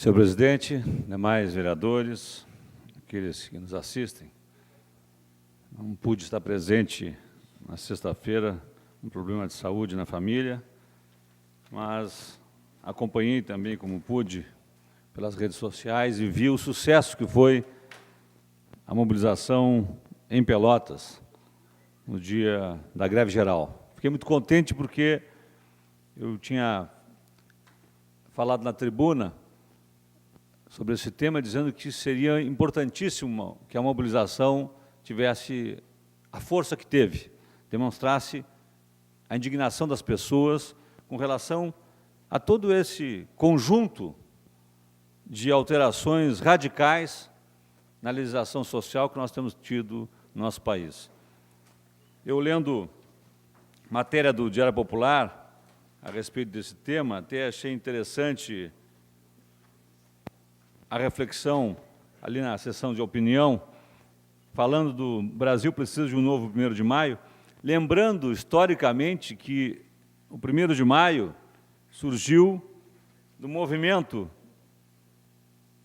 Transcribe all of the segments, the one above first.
Senhor presidente, demais vereadores, aqueles que nos assistem, não pude estar presente na sexta-feira, um problema de saúde na família, mas acompanhei também como pude pelas redes sociais e vi o sucesso que foi a mobilização em Pelotas no dia da greve geral. Fiquei muito contente porque eu tinha falado na tribuna sobre esse tema, dizendo que seria importantíssimo que a mobilização tivesse a força que teve, demonstrasse a indignação das pessoas com relação a todo esse conjunto de alterações radicais na legislação social que nós temos tido no nosso país. Eu, lendo matéria do Diário Popular a respeito desse tema, até achei interessante a reflexão ali na sessão de opinião, falando do Brasil precisa de um novo 1º de maio, lembrando historicamente que o 1º de maio surgiu do movimento,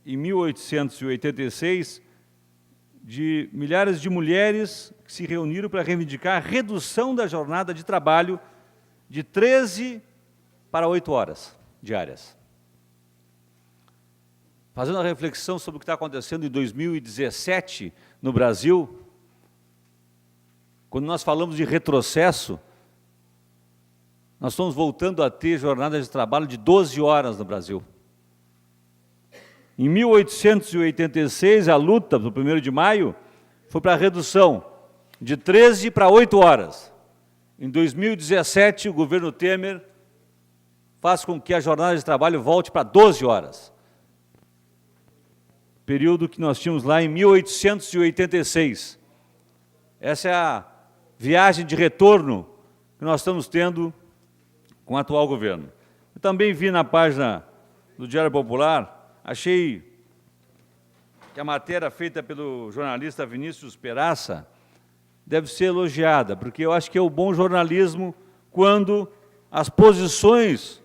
em 1886, de milhares de mulheres que se reuniram para reivindicar a redução da jornada de trabalho de 13 para 8 horas diárias. Fazendo a reflexão sobre o que está acontecendo em 2017 no Brasil, quando nós falamos de retrocesso, nós estamos voltando a ter jornadas de trabalho de 12 horas no Brasil. Em 1886, a luta do 1º de maio foi para a redução de 13 para 8 horas. Em 2017, o governo Temer faz com que a jornada de trabalho volte para 12 horas. Período que nós tínhamos lá em 1886. Essa é a viagem de retorno que nós estamos tendo com o atual governo. Eu também vi na página do Diário Popular, achei que a matéria feita pelo jornalista Vinícius Peraça deve ser elogiada, porque eu acho que é o bom jornalismo quando as posições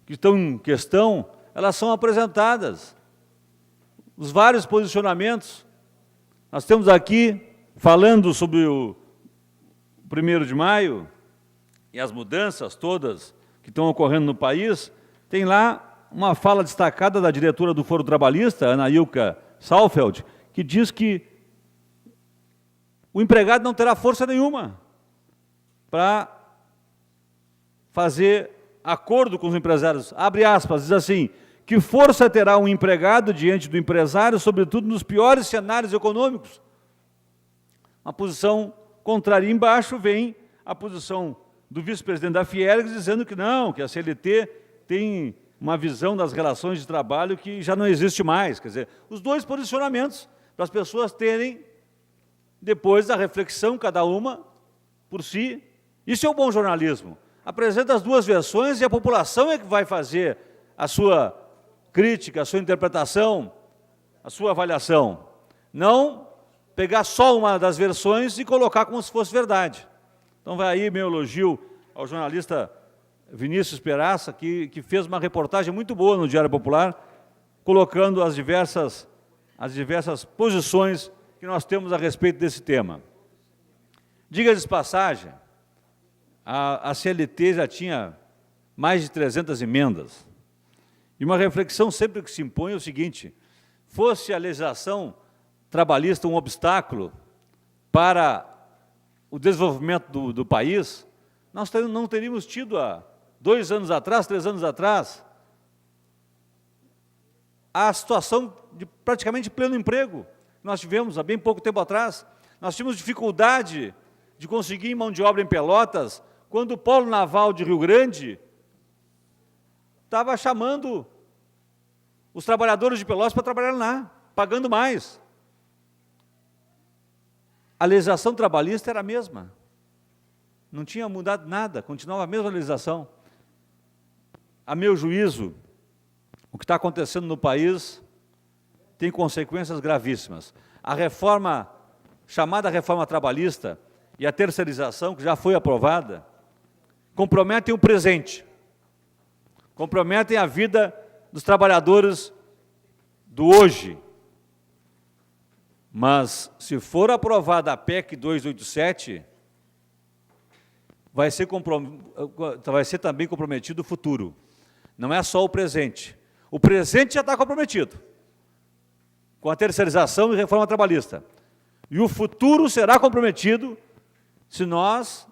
que estão em questão, elas são apresentadas. Os vários posicionamentos. Nós temos aqui, falando sobre o 1º de maio e as mudanças todas que estão ocorrendo no país, tem lá uma fala destacada da diretora do Foro Trabalhista, Ana Ilka Saalfeld, que diz que o empregado não terá força nenhuma para fazer acordo com os empresários. Abre aspas, diz assim: que força terá um empregado diante do empresário, sobretudo nos piores cenários econômicos? Uma posição contrária. Embaixo vem a posição do vice-presidente da Fiergs dizendo que não, que a CLT tem uma visão das relações de trabalho que já não existe mais. Quer dizer, os dois posicionamentos para as pessoas terem, depois da reflexão, cada uma por si. Isso é o bom jornalismo. Apresenta as duas versões e a população é que vai fazer a sua crítica, a sua interpretação, a sua avaliação. Não pegar só uma das versões e colocar como se fosse verdade. Então vai aí meu elogio ao jornalista Vinícius Peraça, que fez uma reportagem muito boa no Diário Popular, colocando as diversas posições que nós temos a respeito desse tema. Diga-se de passagem, a CLT já tinha mais de 300 emendas. E uma reflexão sempre que se impõe é o seguinte: fosse a legislação trabalhista um obstáculo para o desenvolvimento do país, nós não teríamos tido há 2 anos atrás, 3 anos atrás, a situação de praticamente pleno emprego que nós tivemos há bem pouco tempo atrás. Nós tínhamos dificuldade de conseguir mão de obra em Pelotas, quando o Polo Naval de Rio Grande estava chamando os trabalhadores de Pelotas para trabalhar lá, pagando mais. A legislação trabalhista era a mesma. Não tinha mudado nada, continuava a mesma legislação. A meu juízo, o que está acontecendo no país tem consequências gravíssimas. A reforma, chamada reforma trabalhista, e a terceirização, que já foi aprovada, comprometem o presente, comprometem a vida dos trabalhadores do hoje. Mas, se for aprovada a PEC 287, vai ser também comprometido o futuro. Não é só o presente. O presente já está comprometido, com a terceirização e reforma trabalhista. E o futuro será comprometido se nós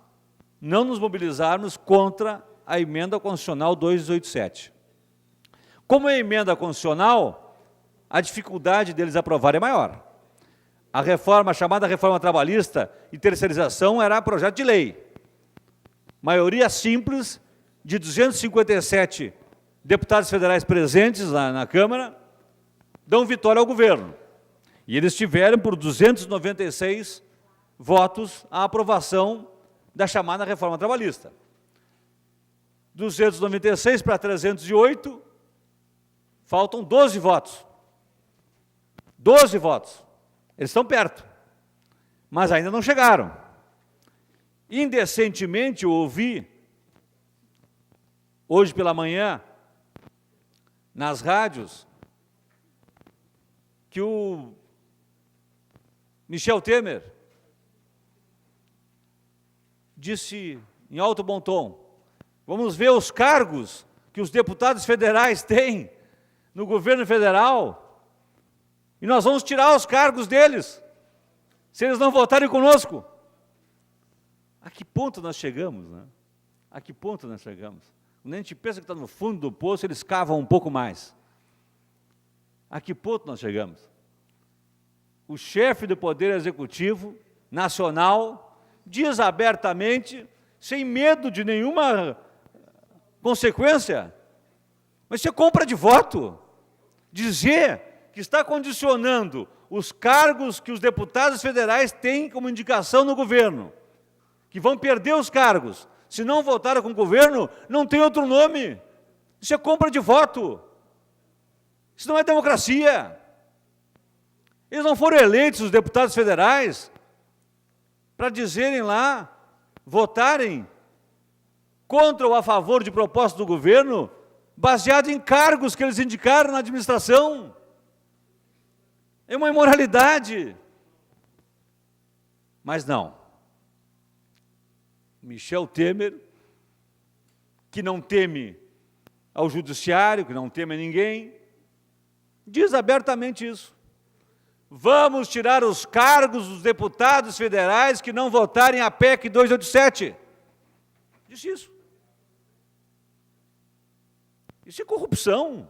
não nos mobilizarmos contra a emenda constitucional 287. Como é emenda constitucional, a dificuldade deles aprovarem é maior. A reforma, a chamada reforma trabalhista e terceirização era projeto de lei. Maioria simples de 257 deputados federais presentes na Câmara dão vitória ao governo. E eles tiveram por 296 votos a aprovação da chamada reforma trabalhista. 296 para 308, faltam 12 votos. 12 votos. Eles estão perto, mas ainda não chegaram. Indecentemente, eu ouvi, hoje pela manhã, nas rádios, que o Michel Temer disse em alto bom tom: vamos ver os cargos que os deputados federais têm no governo federal e nós vamos tirar os cargos deles, se eles não votarem conosco. A que ponto nós chegamos, né? A que ponto nós chegamos? Quando a gente pensa que está no fundo do poço, eles cavam um pouco mais. A que ponto nós chegamos? O chefe do Poder Executivo Nacional diz abertamente, sem medo de nenhuma consequência, mas isso é compra de voto. Dizer que está condicionando os cargos que os deputados federais têm como indicação no governo, que vão perder os cargos, se não votaram com o governo, não tem outro nome. Isso é compra de voto. Isso não é democracia. Eles não foram eleitos, os deputados federais, para dizerem lá, votarem contra ou a favor de propostas do governo, baseado em cargos que eles indicaram na administração. É uma imoralidade. Mas não. Michel Temer, que não teme ao judiciário, que não teme a ninguém, diz abertamente isso. Vamos tirar os cargos dos deputados federais que não votarem a PEC 287. Disse isso. Isso é corrupção.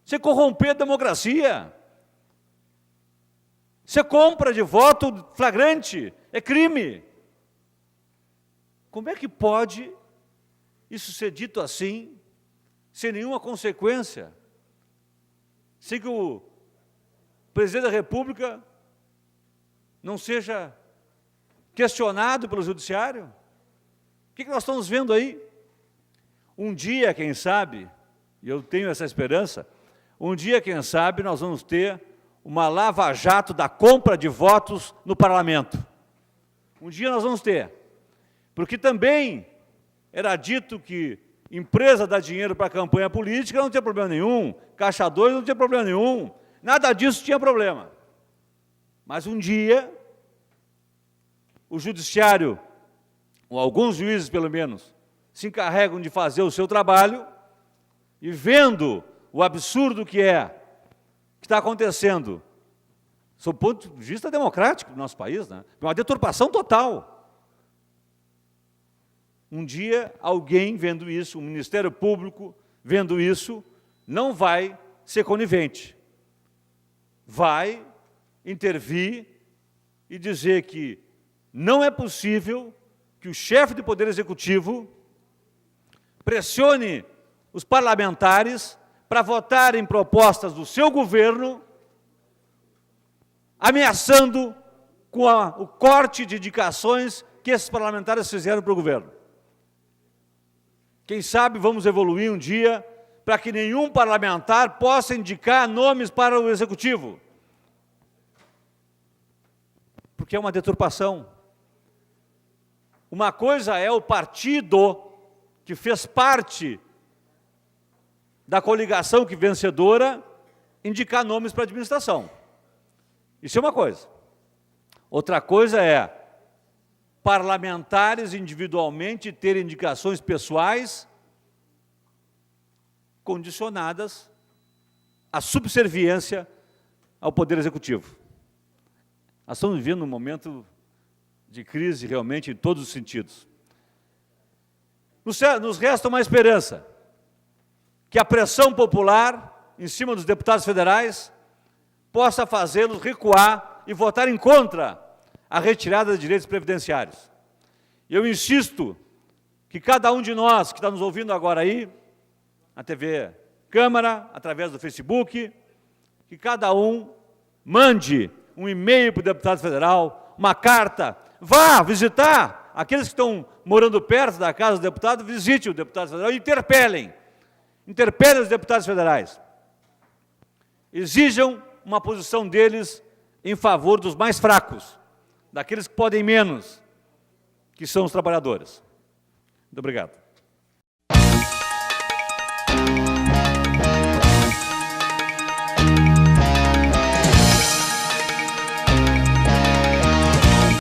Isso é corromper a democracia. Isso é compra de voto flagrante. É crime. Como é que pode isso ser dito assim, sem nenhuma consequência? Sem que o presidente da República não seja questionado pelo judiciário? O que nós estamos vendo aí? Um dia, quem sabe, e eu tenho essa esperança, um dia, quem sabe, nós vamos ter uma lava-jato da compra de votos no parlamento. Um dia nós vamos ter. Porque também era dito que empresa dá dinheiro para a campanha política, não tinha problema nenhum, Caixa 2 não tinha problema nenhum, nada disso tinha problema. Mas um dia, o judiciário, ou alguns juízes pelo menos, se encarregam de fazer o seu trabalho e vendo o absurdo que está acontecendo, sob o ponto de vista democrático do nosso país, né? Uma deturpação total. Um dia, alguém vendo isso, o Ministério Público vendo isso, não vai ser conivente. Vai intervir e dizer que não é possível que o chefe do Poder Executivo pressione os parlamentares para votarem propostas do seu governo, ameaçando com o corte de indicações que esses parlamentares fizeram para o governo. Quem sabe vamos evoluir um dia para que nenhum parlamentar possa indicar nomes para o Executivo. Porque é uma deturpação. Uma coisa é o partido que fez parte da coligação que vencedora indicar nomes para a administração. Isso é uma coisa. Outra coisa é parlamentares individualmente terem indicações pessoais condicionadas à subserviência ao Poder Executivo. Nós estamos vivendo um momento de crise realmente em todos os sentidos. Nos resta uma esperança, que a pressão popular em cima dos deputados federais possa fazê-los recuar e votarem contra a retirada de direitos previdenciários. Eu insisto que cada um de nós que está nos ouvindo agora aí, na TV Câmara, através do Facebook, que cada um mande um e-mail para o deputado federal, uma carta, vá visitar aqueles que estão morando perto da casa do deputado, visite o deputado federal e interpelem os deputados federais. Exijam uma posição deles em favor dos mais fracos, daqueles que podem menos, que são os trabalhadores. Muito obrigado.